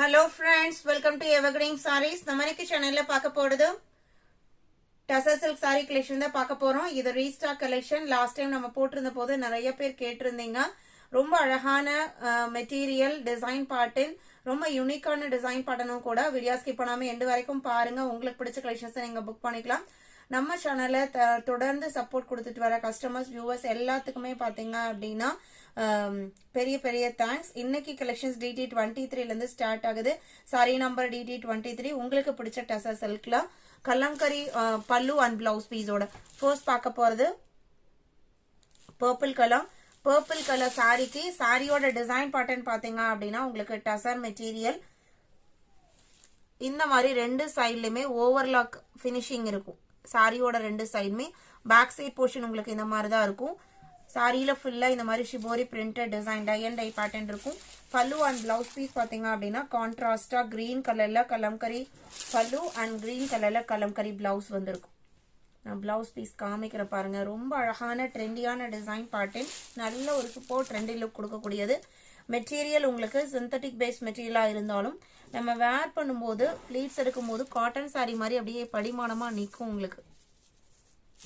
Hello friends, welcome to Evergreen Sarees. நம்ம இன்னைக்கு சேனல்ல பார்க்க போறது டசர் சில்க் saree collection தான் பார்க்க போறோம். இது ரீஸ்டாக் கலெக்ஷன். லாஸ்ட் டைம் நம்ம போட்டிருந்த போது நிறைய பேர் கேட்டிருந்தீங்க. ரொம்ப அழகான மெட்டீரியல் டிசைன் பேட்டர்ன், ரொம்ப யூனிக்கான டிசைன் பேட்டர்னும் கூட. வீடியோ ஸ்கிப் பண்ணாம எண்டு வரைக்கும் பாருங்க. உங்களுக்கு பிடிச்ச கலெக்ஷன்ஸ் நீங்க புக் பண்ணிக்கலாம். நம்ம சேனல்ல தொடர்ந்து சப்போர்ட் கொடுத்துட்டு வர கஸ்டமர்ஸ் வியூவர்ஸ் எல்லாத்துக்குமே பாத்தீங்க அப்படின்னா பெரிய பெரிய தேங்க்ஸ். இன்னைக்கு கலெக்ஷன்ஸ் DT 23 இருந்து ஸ்டார்ட் ஆகுது. Sorry number DT 23. உங்களுக்கு பிடிச்ச டசர் சில்க்ல கலம்கரி பல்லு அண்ட் பிளவுஸ் பீஸோட ஃபர்ஸ்ட் பார்க்க போறது பர்பிள் கலர். பர்பிள் கலர் சாரிக்கு சாரியோட டிசைன் பேட்டர்ன் பாத்தீங்க அப்படின்னா உங்களுக்கு டசர் மெட்டீரியல் இந்த மாதிரி ரெண்டு சைட்லயுமே ஓவர்லாக் பினிஷிங் இருக்கும். சாரியோட ரெண்டு சைடுமே பேக் சைட் போர்ஷன் உங்களுக்கு இந்த மாதிரி தான் இருக்கும். சாரியில ஃபுல்லா இந்த மாதிரி shibori printed design tie and dye pattern இருக்கும். பல்லு அண்ட் பிளவுஸ் பீஸ் பாத்தீங்க அப்படின்னா கான்ட்ராஸ்டா கிரீன் கலர்ல கலம்கரி பல்லு அண்ட் கிரீன் கலர்ல கலம்கரி பிளவுஸ் வந்திருக்கும். நான் பிளவுஸ் பீஸ் காமிக்கிற பாருங்க. ரொம்ப அழகான ட்ரெண்டியான டிசைன் பேட்டர்ன், நல்ல ஒரு சூப்பர் ட்ரெண்டி லுக் கொடுக்கக்கூடியது. மெட்டீரியல் உங்களுக்கு சிந்தட்டிக் பேஸ் மெட்டீரியலா இருந்தாலும் நம்ம வேர் பண்ணும்போது பிளீட்ஸ் எடுக்கும் போது காட்டன் சாரி மாதிரி அப்படியே படிமானமா நிற்கும் உங்களுக்கு.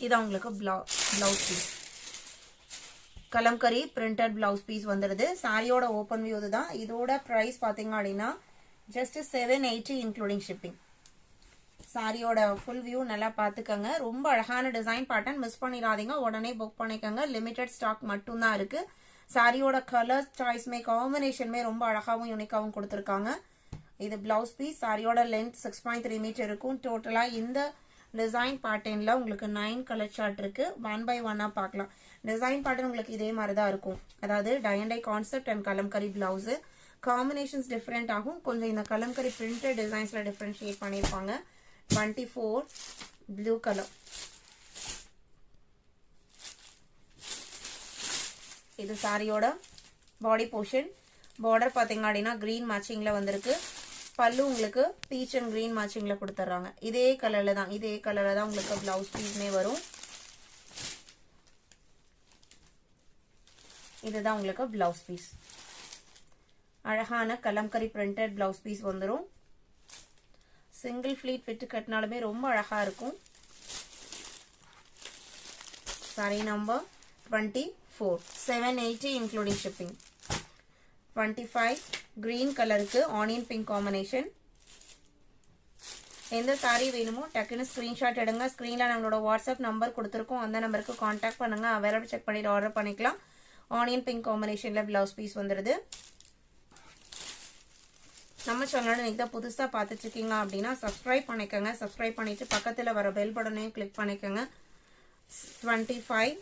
இதான் உங்களுக்கு blouse piece kalamkari printed blouse piece வந்துடுது. சாரியோட ஓப்பன் வியூ தான். இதோட பிரைஸ் பாத்தீங்க அப்படின்னா ஜஸ்ட் 780 இன்க்ளூடிங் ஷிப்பிங். சாரியோட ஃபுல் வியூ நல்லா பாத்துக்கங்க. ரொம்ப அழகான டிசைன் பேட்டர்ன், மிஸ் பண்ணிடாதீங்க. உடனே புக் பண்ணிக்கோங்க. லிமிடெட் ஸ்டாக் மட்டும் தான் இருக்கு. சாரியோட கலர் சாய்ஸ்மே காம்பினேஷன்மே ரொம்ப அழகாவும் யூனிக்காவும் கொடுத்துருக்காங்க. இது பிளவுஸ் பீஸ். சாரியோட லென்த் 6.3 மீட்டர் இருக்கும். டோட்டலா இந்த டிசைன் பேட்டர்ன்ல உங்களுக்கு 9 கலர் சார்ட் இருக்கு. 1 by 1 பார்க்கலாம். டிசைன் பேட்டர்ன் உங்களுக்கு இதே மாதிரி தான் இருக்கும். அதாவது tie and dye concept and kalamkari blouse. Combinations different ஆகும். கொஞ்சம் இந்த கலம்கரி பிரிண்டட் டிசைன்ஸ்ல டிஃபரன்ஷியேட் பண்ணிருப்பாங்க. 24 ப்ளூ கலர். இது சாரியோட பாடி போர்ஷன். பார்டர் பாத்தீங்க அப்படின்னா கிரீன் மேட்சிங்ல வந்திருக்கு. பல்லு உங்களுக்கு பீச் அண்ட் கிரீன் மேட்சிங்ல கொடுத்துறாங்க. இதே கலர்ல தான் உங்களுக்கு பிளவுஸ் பீஸ்மே வரும். இதுதான் உங்களுக்கு பிளவுஸ் பீஸ். அழகான கலம்கரி பிரிண்டட் பிளவுஸ் பீஸ் வந்துடும். சிங்கிள் ஃபிளீட் விட்டு கட்டினாலுமே ரொம்ப அழகா இருக்கும். Sorry number 24 780 including shipping. 25 green கலருக்கு ஆனியன் பிங்க் காம்பினேஷன். எந்த சாரி வேணுமோ டக்குன்னு ஸ்கிரீன்ஷாட் எடுங்க. ஸ்கிரீன்ல நம்மளோட வாட்ஸ்அப் நம்பர் கொடுத்துருக்கோம். அந்த நம்பருக்கு கான்டாக்ட் பண்ணுங்க. அவைலபிள் செக் பண்ணிட்டு ஆர்டர் பண்ணிக்கலாம். ஆனியன் பிங்க் காம்பினேஷன்ல பிளவுஸ் பீஸ் வந்துடுது. நம்ம சேனலோட நீங்க தான் புதுசா பார்த்துட்டு இருக்கீங்க அப்படின்னா சப்ஸ்கிரைப் பண்ணிக்கோங்க. சப்ஸ்கிரைப் பண்ணிட்டு பக்கத்துல வர பெல் பட்டனையும் கிளிக் பண்ணிக்கோங்க. 25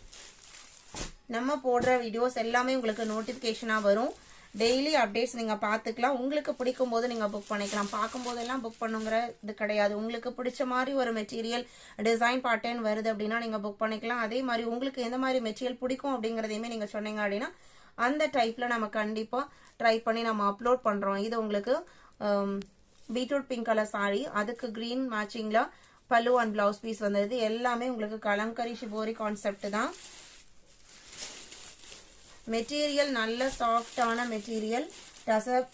நம்ம போடுற வீடியோஸ் எல்லாமே உங்களுக்கு நோட்டிபிகேஷனா வரும். டெய்லி அப்டேட்ஸ் நீங்க பாத்துக்கலாம். உங்களுக்கு பிடிக்கும் போது நீங்க புக் பண்ணிக்கலாம். பார்க்கும் போதெல்லாம் புக் பண்ணுங்கிற இது கிடையாது. உங்களுக்கு பிடிச்ச மாதிரி ஒரு மெட்டீரியல் டிசைன் பேட்டர்ன் வருது அப்படின்னா நீங்க புக் பண்ணிக்கலாம். அதே மாதிரி உங்களுக்கு எந்த மாதிரி மெட்டீரியல் பிடிக்கும் அப்படிங்கறதையுமே நீங்க சொன்னீங்க அப்படின்னா அந்த டைப்ல நம்ம கண்டிப்பா ட்ரை பண்ணி நம்ம அப்லோட் பண்றோம். இது உங்களுக்கு பீட்ரூட் பிங்க் கலர் சாரி, அதுக்கு கிரீன் மேட்சிங்ல பல்லு அண்ட் பிளவுஸ் பீஸ் வந்தது. எல்லாமே உங்களுக்கு கலம்கரி ஷிபோரி கான்செப்ட் தான். மெட்டீரியல் நல்ல சாஃப்டான material, tussar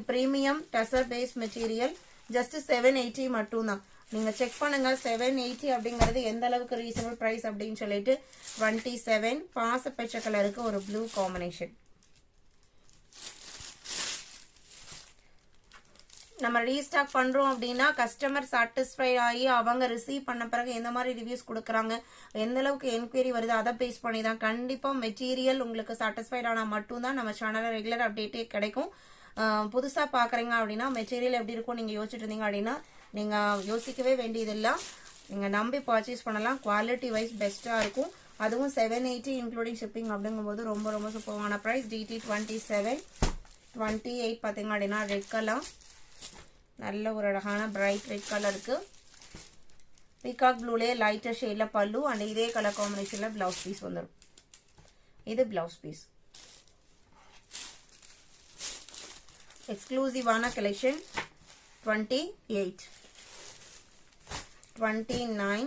premium tussar base material. Just 780 மட்டும் தான். நீங்க செக் பண்ணுங்க 780 அப்படிங்கிறது எந்த அளவுக்கு ரீசனபிள் பிரைஸ் அப்படின்னு சொல்லிட்டு. 27 பாச பச்சை கலருக்கு ஒரு ப்ளூ காம்பினேஷன். நம்ம ரீஸ்டாக் பண்றோம் அப்படின்னா கஸ்டமர் சாட்டிஸ்ஃபை ஆகி அவங்க ரிசீவ் பண்ண பிறகு எந்த மாதிரி ரிவ்யூஸ் கொடுக்குறாங்க, எந்த அளவுக்கு என்கொயரி வருது அதை பேஸ் பண்ணி தான். கண்டிப்பா மெட்டீரியல் உங்களுக்கு சாட்டிஸ்ஃபைட் ஆனா மட்டும்தான் நம்ம சேனல்ல ரெகுலர் அப்டேட்டே கிடைக்கும். புதுசா பாக்குறீங்க அப்படின்னா மெட்டீரியல் எப்படி இருக்கும் நீங்க யோசிச்சுட்டு இருந்தீங்க அப்படின்னா நீங்க யோசிக்கவே வேண்டியதில்லை. நீங்க நம்பி பர்ச்சேஸ் பண்ணலாம். குவாலிட்டி வைஸ் பெஸ்டா இருக்கும். அதுவும் 780 இன்க்ளூடிங் ஷிப்பிங் அப்படிங்கும்போது ரொம்ப ரொம்ப சூப்பரான பிரைஸ். DT 27 28 பாத்தீங்க அப்படின்னா ரெட் கலர், நல்ல ஒரு அழகான பிரைட் ரெட் கலருக்கு பீகாக் ப்ளூலே லைட்டர் ஷேட்ல பல்லு அண்ட் இதே கலர் காம்பினேஷன்ல பிளவுஸ் பீஸ் வந்துடும். இது பிளவுஸ் பீஸ். எக்ஸ்க்ளூசிவான கலெக்ஷன். 28 29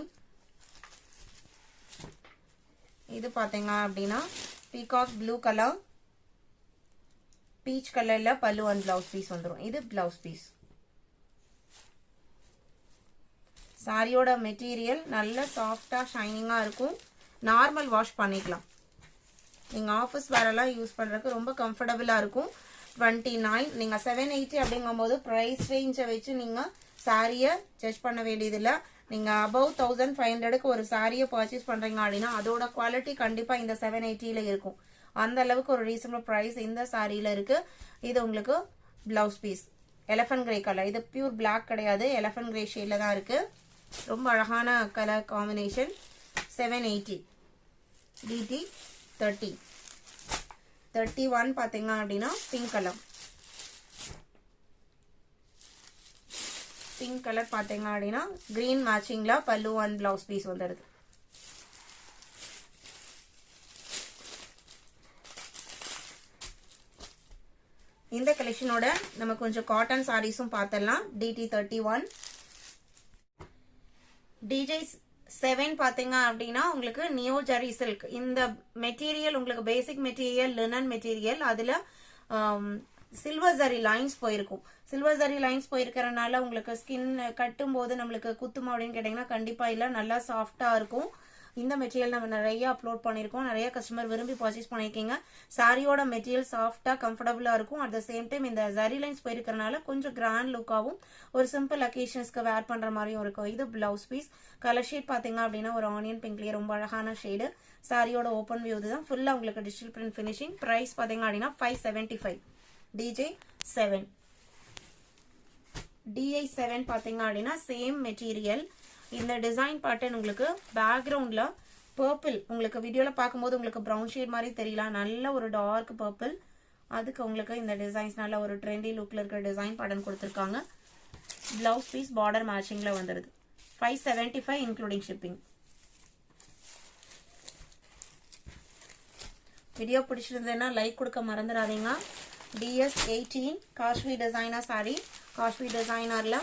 இது பாத்தீங்க அப்படின்னா பீகாக் ப்ளூ கலர், பீச் கலர்ல பல்லு அண்ட் பிளவுஸ் பீஸ் வந்துடும். இது பிளவுஸ் பீஸ். சாரியோட மெட்டீரியல் நல்ல சாஃப்டா ஷைனிங்கா இருக்கும். நார்மல் வாஷ் பண்ணிக்கலாம். நீங்க ஆஃபீஸ் வேரெல்லாம் யூஸ் பண்றதுக்கு ரொம்ப கம்ஃபர்டபுளா இருக்கும். 29 நீங்க 780 அப்படிங்கும்போது பிரைஸ் ரேஞ்சை வச்சு நீங்க சாரியை ஜட்ஜ் பண்ண வேண்டியதில்லை. நீங்க அபவ் 1500க்கு ஒரு சாரியை பர்ச்சேஸ் பண்றீங்க அப்படின்னா அதோட குவாலிட்டி கண்டிப்பா இந்த 780ல இருக்கும். அந்த அளவுக்கு ஒரு ரீசனபிள் பிரைஸ் இந்த சாரியில இருக்கு. இது உங்களுக்கு blouse piece elephant grey colour. இது பியூர் பிளாக் கிடையாது, எலிஃபண்ட் கிரே ஷேட்ல தான் இருக்கு. ரொம்ப அழகான கலர் காம்பினேஷன். 780 DT 30. 31 பாத்தீங்க அப்படின்னா பிங்க் கலர். பிங்க் கலர் பாத்தீங்க அப்படின்னா கிரீன் மேட்சிங்ல பல்லு அண்ட் பிளவுஸ் பீஸ் வந்துடுது. இந்த கலெக்ஷனோட நம்ம கொஞ்சம் காட்டன் சாரீஸும் பார்த்தலாம். DT 31. DJ 7 பாத்தீங்க அப்படின்னா உங்களுக்கு நியோ ஜரி சில்க். இந்த மெட்டீரியல் உங்களுக்கு பேசிக் மெட்டீரியல் லினன் மெட்டீரியல். அதுல சில்வர் ஜரி லைன்ஸ் போயிருக்கும். சில்வர் ஜரி லைன்ஸ் போயிருக்கிறனால உங்களுக்கு ஸ்கின் கட்டும் போது நம்மளுக்கு குத்துமா அப்படின்னு கேட்டீங்கன்னா கண்டிப்பா இல்ல, நல்லா சாஃப்டா இருக்கும். இந்த மெட்டீரியல் நம்ம நிறைய அப்லோட் பண்ணிருக்கோம். நிறைய கஸ்டமர் விரும்பி பர்ச்சேஸ் பண்ணிருக்கீங்க. சாரியோட மெட்டீரியல் சாஃப்டா கம்ஃபர்டபுளா இருக்கும். அட் த சேம் டைம் இந்த ஜரி லைன்ஸ் போயிருக்கிறனால கொஞ்சம் கிராண்ட் லுக்காவும் ஒரு சிம்பிள் அக்கேஷன்ஸ்க்கு வேர் பண்ற மாதிரியும் இருக்கும். இது பிளவுஸ் பீஸ். கலர் ஷேட் பாத்தீங்க அப்படின்னா ஒரு ஆனியன் பிங்க்லயே ரொம்ப அழகான ஷேடு. சாரியோட ஓப்பன் வியூ தான். ஃபுல்லா உங்களுக்கு டிஜிட்டல் பிரிண்ட் பினிஷிங். பிரைஸ் பாத்தீங்க அப்படின்னா 575. DJ 7. DI 7 பாத்தீங்க அப்படின்னா சேம் மெட்டீரியல். இந்த டிசைன் பேட்டர்ன் உங்களுக்கு பேக்ரவுண்ட்ல பர்பிள் உங்களுக்கு வீடியோல பார்க்கும்போது உங்களுக்கு ப்ரௌன் ஷேட் மாதிரி தெரியலாம். நல்ல ஒரு டார்க் பர்பிள். அதுக்கு உங்களுக்கு இந்த டிசைன்ஸ் நல்ல ஒரு ட்ரெண்டி லுக்ல இருக்கிற டிசைன் பேட்டர்ன் கொடுத்துருக்காங்க. பிளவுஸ் பீஸ் பார்டர் மேட்சிங்ல வந்துடுது. 575 இன்க்ளூடிங் ஷிப்பிங். வீடியோ பிடிச்சிருந்ததுன்னா லைக் கொடுக்க மறந்துடாதீங்க. DS 18 Kashmir designer sari. காஷ்மீர் டிசைனர்ல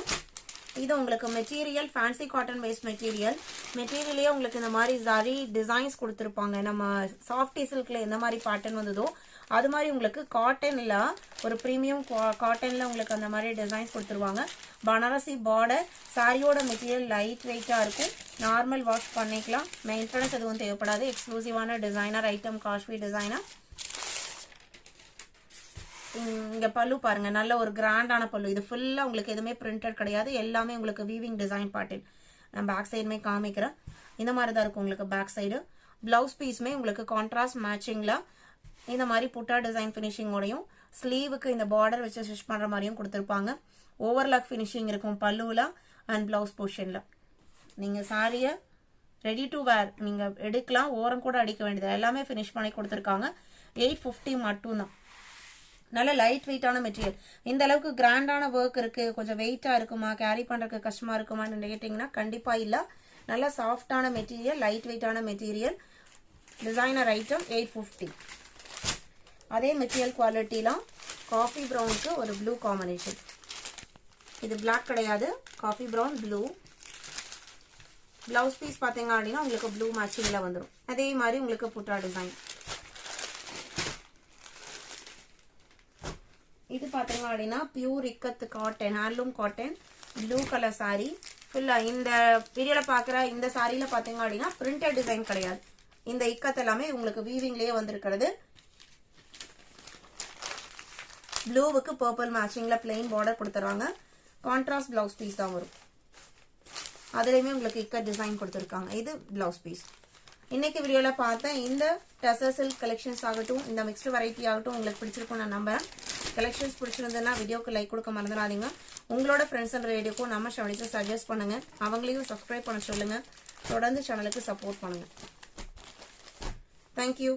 இது உங்களுக்கு material fancy cotton based material. மெட்டீரியலே உங்களுக்கு இந்த மாதிரி ஜரி டிசைன்ஸ் கொடுத்துருப்பாங்க. நம்ம சாஃப்டி சில்க்ல எந்த மாதிரி பேட்டர்ன் வந்ததோ அது மாதிரி உங்களுக்கு காட்டன்ல ஒரு பிரீமியம் காட்டன்ல உங்களுக்கு அந்த மாதிரி டிசைன்ஸ் கொடுத்துருவாங்க. பனாரசி பார்டர். சாரியோட மெட்டீரியல் லைட் வெயிட்டா இருக்கும். நார்மல் வாஷ் பண்ணிக்கலாம். மெயின்டெனன்ஸ் எதுவும் தேவைப்படாது. எக்ஸ்க்ளூசிவான டிசைனர் ஐட்டம் காஷ்மீர் டிசைனர். இங்க பல்லு பாருங்க, நல்ல ஒரு கிராண்டான பல்லு. இது ஃபுல்லா உங்களுக்கு எதுவுமே பிரிண்டட் கிடையாது. எல்லாமே உங்களுக்கு வீவிங் டிசைன் பேட்டர்ன். நான் பேக் சைடுமே காமிக்கிறேன். இந்த மாதிரி தான் இருக்கும் உங்களுக்கு பேக் சைடு. பிளவுஸ் பீஸ்மே உங்களுக்கு கான்ட்ராஸ்ட் மேட்சிங்ல இந்த மாதிரி புட்டா டிசைன் பினிஷிங்கோடையும் ஸ்லீவுக்கு இந்த பார்டர் வச்சு ஸ்டிச் பண்ற மாதிரியும் கொடுத்துருப்பாங்க. ஓவர்லாக் பினிஷிங் இருக்கும் பல்லுல அண்ட் பிளவுஸ் போர்ஷன்ல. நீங்க சாரிய ரெடி டு வேர் நீங்க எடுக்கலாம். ஓரம் கூட அடிக்க வேண்டியது எல்லாமே பினிஷ் பண்ணி கொடுத்துருக்காங்க. 850 மட்டும் தான். நல்ல லைட் வெயிட்டான மெட்டீரியல். இந்த அளவுக்கு கிராண்டான ஒர்க் இருக்கு, கொஞ்சம் வெயிட்டா இருக்குமா, கேரி பண்றதுக்கு கஷ்டமா இருக்குமான்னு கேட்டீங்கன்னா கண்டிப்பா இல்ல. நல்ல சாஃப்டான மெட்டீரியல், லைட் வெயிட்டான மெட்டீரியல். Designer item 850. அதே மெட்டீரியல் குவாலிட்டிலாம் காஃபி ப்ரௌனுக்கு ஒரு ப்ளூ காம்பினேஷன். இது பிளாக் கிடையாது, coffee brown blue. Blouse piece பாத்தீங்க அப்படின்னா உங்களுக்கு ப்ளூ மேட்சிங்ல வந்துடும். அதே மாதிரி உங்களுக்கு புட்டா டிசைன். இது பாத்தீங்க அப்படின்னா pure ikat cotton, handloom cotton, blue colour sari. ஃபுல்லா இந்த வீடியோல பாக்குற இந்த சாரியில பாத்தீங்க அப்படின்னா பிரிண்டட் டிசைன் கிடையாது. இந்த இக்கத்து எல்லாமே உங்களுக்கு வீவிங்லயே வந்திருக்கிறது. ப்ளூவுக்கு பர்பிள் மேட்சிங்ல பிளெயின் பார்டர் கொடுத்துறாங்க. கான்ட்ராஸ்ட் பிளவுஸ் பீஸ் தான் வரும். அதுலயுமே உங்களுக்கு இக்கட் டிசைன் கொடுத்துருக்காங்க. இது பிளவுஸ் பீஸ். இன்னைக்கு வீடியோல பார்த்தேன் இந்த டசர் சில்க் கலெக்ஷன்ஸ் ஆகட்டும், இந்த மிக்ஸ்டு வெரைட்டி ஆகட்டும் உங்களுக்கு பிடிச்சிருக்கும் நான் நம்புறேன். கலெக்ஷன்ஸ் பிடிச்சிருந்ததுன்னா வீடியோக்கு லைக் கொடுக்க மறந்துடாதீங்க. உங்களோட ஃப்ரெண்ட்ஸ் அண்ட் ரேடியோக்கும் நம்ம சேனலுக்கு சஜஸ்ட் பண்ணுங்க. அவங்களையும் சப்ஸ்கிரைப் பண்ண சொல்லுங்க. தொடர்ந்து சேனலுக்கு சப்போர்ட் பண்ணுங்க. தேங்க்யூ.